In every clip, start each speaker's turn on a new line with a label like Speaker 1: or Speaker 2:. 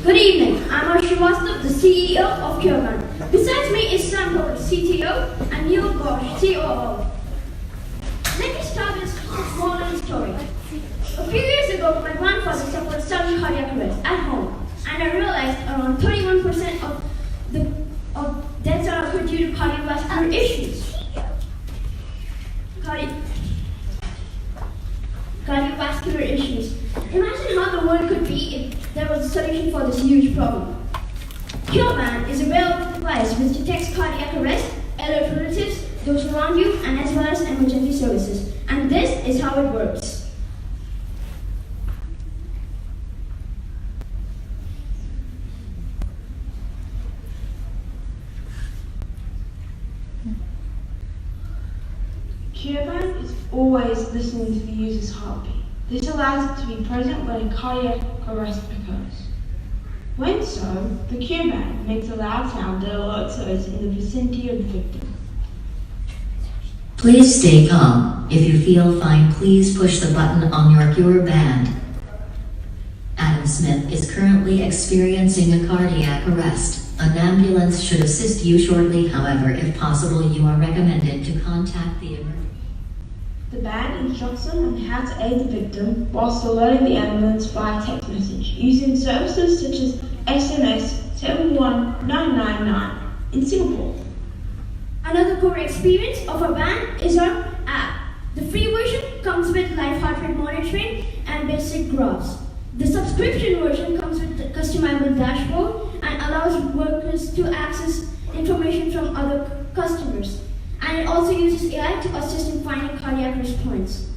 Speaker 1: Good evening. I'm Harsh Srivastava, the CEO of CureVan. Besides me is Sam Cole, CTO, and Neil Ghosh, COO. Let me start with a small little story. A few years ago, my grandfather suffered sudden cardiac arrest at home, and I realized around 31% of deaths are occurred due to cardiovascular issues. Cardiovascular issues. Imagine how the world could be if there was a solution for this huge problem. CureVan is a wearable device which detects cardiac arrest, alert relatives, those around you, and as well as emergency services. And this is how it works.
Speaker 2: CureVan is always listening to the user's heartbeat. This allows it to be present when a cardiac arrest occurs. When so, the CureVan makes a loud sound that alerts those in the vicinity of the victim.
Speaker 3: Please stay calm. If you feel fine, please push the button on your CureVan. Adam Smith is currently experiencing a cardiac arrest. An ambulance should assist you shortly. However, if possible, you are recommended to contact the emergency.
Speaker 2: The band instructs them on how to aid the victim whilst alerting the ambulance via text message using services such as SMS 71999 in Singapore.
Speaker 1: Another core experience of our van is our app. The free version comes with live heart rate monitoring and basic graphs. The subscription version comes with a customizable dashboard and allows workers to access information from other customers. And it also uses AI to assist in finding cardiac arrest points.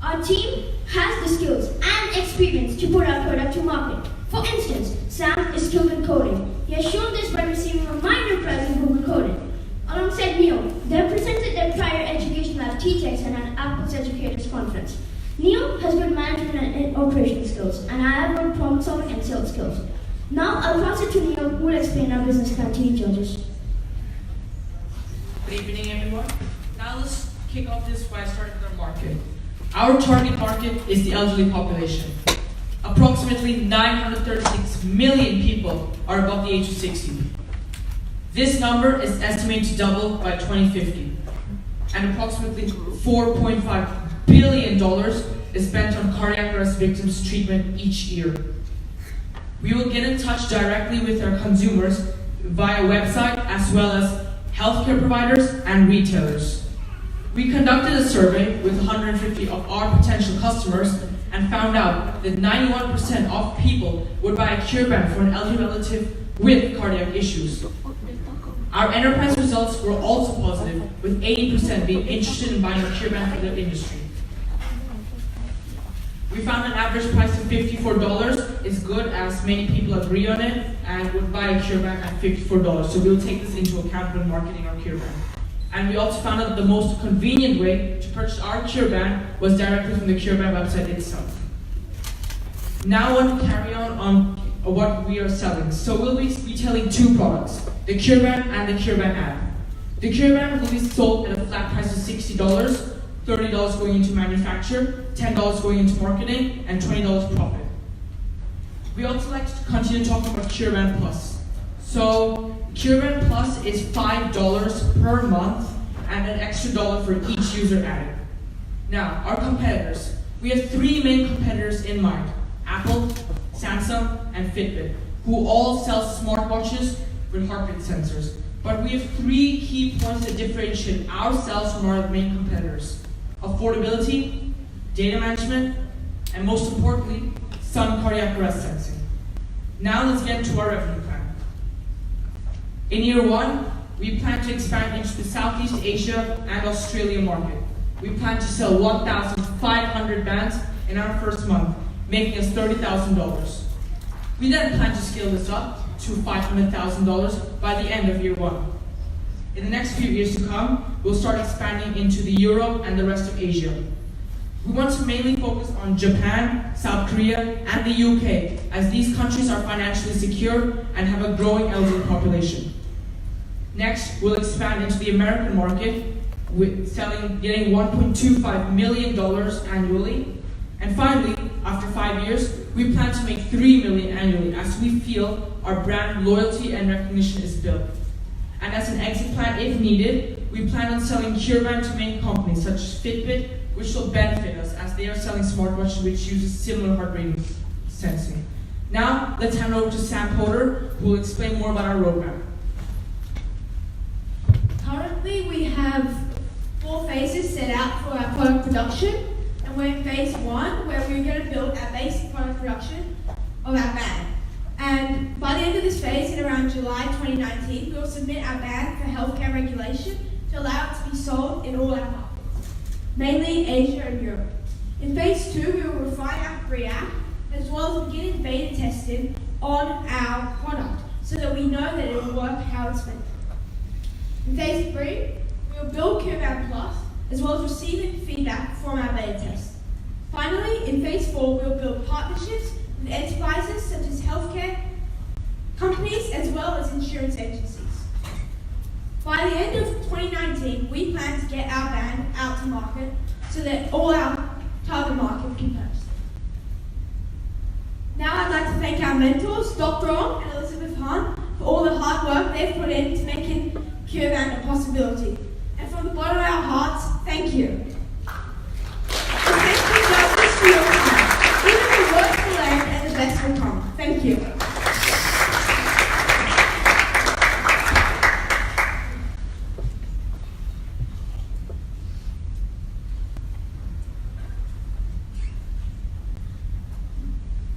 Speaker 1: Our team has the skills and experience to put our product to market. For instance, Sam is skilled in coding. He has shown this by receiving a minor prize in Google Coding. Alongside Neil, they have presented their prior education at TTEX and an Apple's Educators Conference. Neil has good management and operation skills, and I have good problem solving and sales skills. Now I'll pass it to Neil, who will explain our business plan to you judges.
Speaker 4: Good evening, everyone. Now let's kick off this by starting with our market. Our target market is the elderly population. Approximately 936 million people are above the age of 60. This number is estimated to double by 2050, and approximately $4.5 billion is spent on cardiac arrest victims treatment each year. We will get in touch directly with our consumers via website as well as healthcare providers and retailers. We conducted a survey with 150 of our potential customers and found out that 91% of people would buy a CureVan for an elderly relative with cardiac issues. Our enterprise results were also positive, with 80% being interested in buying a CureVan for their industry. We found an average price of $54 is good, as many people agree on it and would buy a CureVan at $54. So we'll take this into account when marketing our CureVan. And we also found out that the most convenient way to purchase our CureVan was directly from the CureVan website itself. Now I want to carry on what we are selling. So we'll be retailing two products, the CureVan and the CureVan app. The CureVan will be sold at a flat price of $60, $30 going into manufacture, $10 going into marketing, and $20 profit. We also like to continue talking about CureVan Plus. So CureVan Plus is $5 per month and an extra dollar for each user added. Now, our competitors. We have three main competitors in mind: Apple, Samsung, and Fitbit, who all sell smartwatches with heart rate sensors. But we have three key points that differentiate ourselves from our main competitors: affordability, data management, and most importantly, sudden cardiac arrest sensing. Now let's get into our revenue plan. In year one, we plan to expand into the Southeast Asia and Australia market. We plan to sell 1,500 bands in our first month, making us $30,000. We then plan to scale this up to $500,000 by the end of year one. In the next few years to come, we'll start expanding into the Europe and the rest of Asia. We want to mainly focus on Japan, South Korea, and the UK, as these countries are financially secure and have a growing elderly population. Next, we'll expand into the American market, with getting $1.25 million annually, And finally, after 5 years, we plan to make 3 million annually as we feel our brand loyalty and recognition is built. And as an exit plan, if needed, we plan on selling CureBand to main companies such as Fitbit, which will benefit us as they are selling smartwatches which uses similar heart rate sensing. Now, let's hand over to Sam Porter, who will explain more about our roadmap.
Speaker 5: Currently, we have 4 phases set out for our product production, and we're in phase 1, where we're going to build our basic product production of our band. And by the end of this phase, in around July 2019, we'll submit our band for healthcare regulation to allow it to be sold in all our markets, mainly Asia and Europe. In phase 2, we will refine our free app, as well as begin beta testing on our product, so that we know that it will work how it's meant. In phase 3, we will build CureBand Plus, as well as receiving feedback from our beta test. Finally, in phase 4, we will build partnerships with enterprises such as healthcare companies, as well as insurance agencies. By the end of 2019, we plan to get our band out to market so that all our target market can purchase it. Now I'd like to thank our mentors, Dr. Ong and Elizabeth Han, for all the hard work they've put into making CureBand a possibility. And from the bottom of our hearts, thank you. And thank you, doctors, for your time. Even the worst will end and the best will come. Thank you.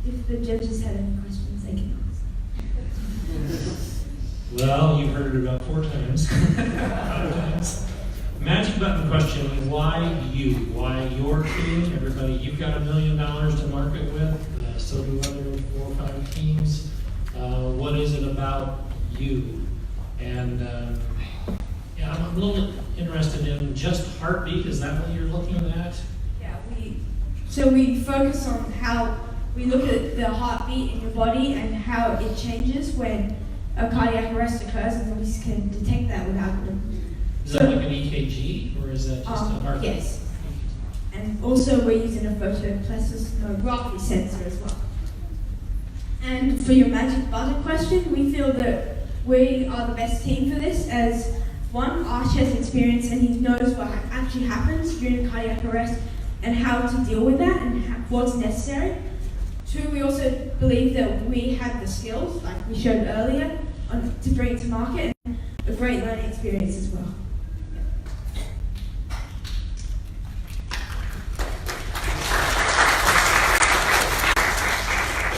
Speaker 5: If the judges have any questions, they can ask.
Speaker 6: Well, you've heard it about 4 times. 5 times. Magic button question, why you? Why your team? Everybody, you've got $1 million to market with, so do other 4 or 5 teams. What is it about you? And yeah, I'm a little interested in just heartbeat. Is that what you're looking at?
Speaker 5: Yeah, we focus on how we look at the heartbeat in your body and how it changes when a cardiac arrest occurs, and we can detect that with algorithm.
Speaker 6: Is that like an EKG, or is that just a heartbeat?
Speaker 5: Yes. And also we're using a photoplethysmography sensor as well. And for your magic button question, we feel that we are the best team for this, as one, Arch has experience and he knows what actually happens during cardiac arrest and how to deal with that and what's necessary. 2, we also believe that we have the skills, like we showed earlier, to bring it to market, and a great learning experience as well.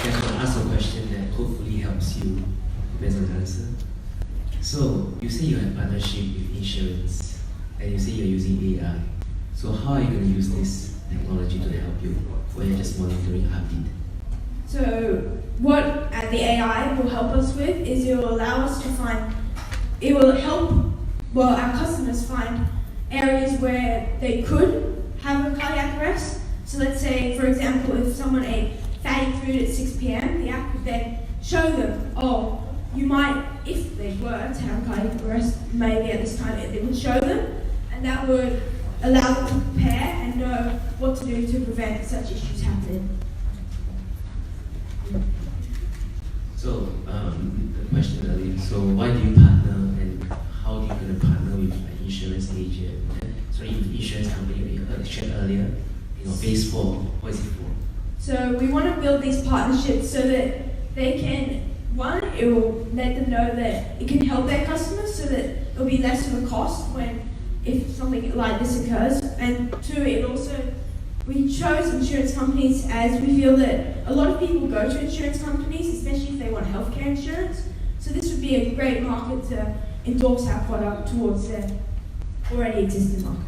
Speaker 7: I'm going to ask a question that hopefully helps you based on the answer. So, you say you have partnership with insurance, and you say you're using AI. So how are you going to use this technology to help you, or you're just monitoring heartbeat?
Speaker 5: So what the AI will help us with is it will allow us to help our customers find areas where they could have a cardiac arrest. So let's say, for example, if someone ate fatty food at 6 p.m., the app would then show them, you might, if they were to have a cardiac arrest, maybe at this time, it would show them, and that would allow them to prepare and know what to do to prevent such issues happening.
Speaker 7: So, the question earlier, so why do you partner, and how are you going to partner with an insurance agent? Insurance company you shared earlier, phase 4, what is it for?
Speaker 5: So we want to build these partnerships so that they can, one, it will let them know that it can help their customers so that it will be less of a cost if something like this occurs. And 2, we chose insurance companies as we feel that a lot of people go to insurance companies, especially if they want healthcare insurance. So this would be a great market to endorse our product towards their already existing market.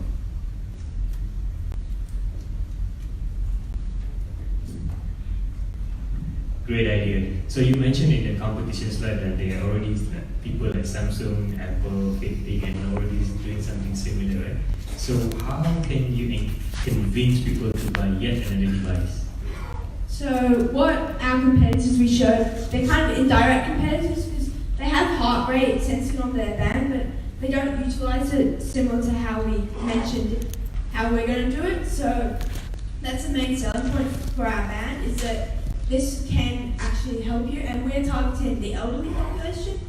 Speaker 8: Great idea. So you mentioned in the competition slide that there are already people like Samsung, Apple, Fitbit, and already doing something similar, right? So how can you convince people to buy yet another device?
Speaker 5: So what our competitors we showed, they're kind of indirect competitors because they have heart rate sensing on their band, but they don't utilize it similar to how we mentioned how we're going to do it. So That's the main selling point for our band, is that this can actually help you, and we're targeting the elderly population,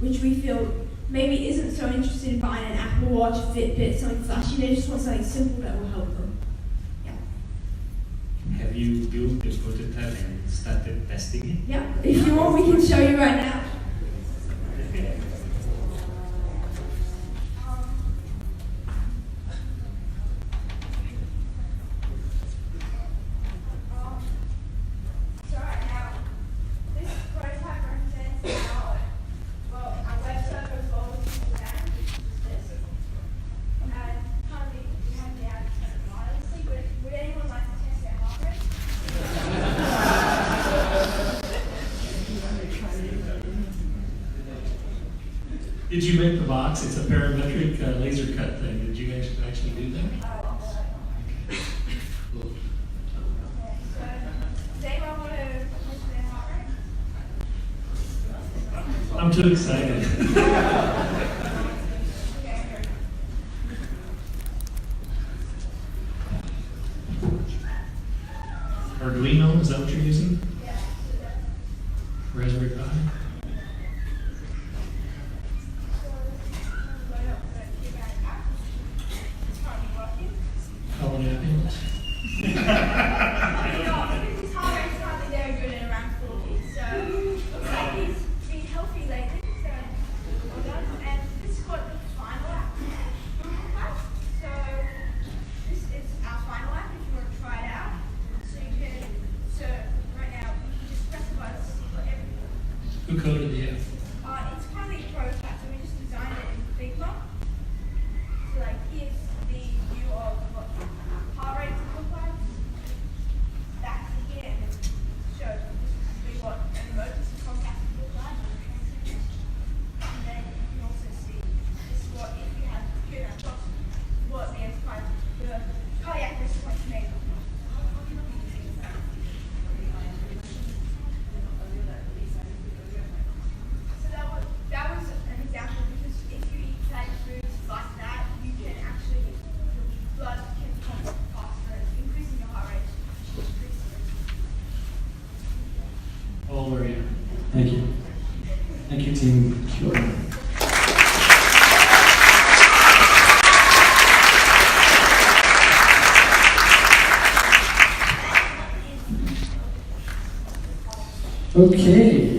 Speaker 5: which we feel maybe isn't so interested in buying an Apple Watch, Fitbit, something flashy. They just want something simple that will help them.
Speaker 8: Have you built the prototype and started testing it?
Speaker 5: Yeah, if you want, we can show you right now. So right now, this prototype represents our web server as well as the band, which is this. And currently we have the ad wirelessly, but would anyone like to test their heart rate?
Speaker 6: Did you make the box? It's a parametric laser cut thing. Did you guys actually do that? Cool.
Speaker 5: Does anyone want to test their heart rate?
Speaker 6: I'm too excited. Arduino, is that what you're using?
Speaker 5: Yeah.
Speaker 6: Raspberry Pi? Call an ambulance?
Speaker 5: His heart rate's hardly very good at around 40, so looks like he's been healthy lately, so well done. And this is what the final app looks like. So this is our final app if you want to try it out. So right now you can just press the button to see what everything.
Speaker 6: Who coded the app?
Speaker 5: It's currently a prototype, so we just designed it in Figma. So like here's the view of what heart rates look like. Back to here and then shows basically what an emergency contact would look like. And then you can also see this is what if you have a computer across what the cardiac response may look like. So that was an example, because if you eat fatty foods like that, you can actually, your blood can pump faster, increasing your heart rate, which is pretty serious.
Speaker 6: How old are you?
Speaker 9: Thank you. Thank you, team. Sure. Okay.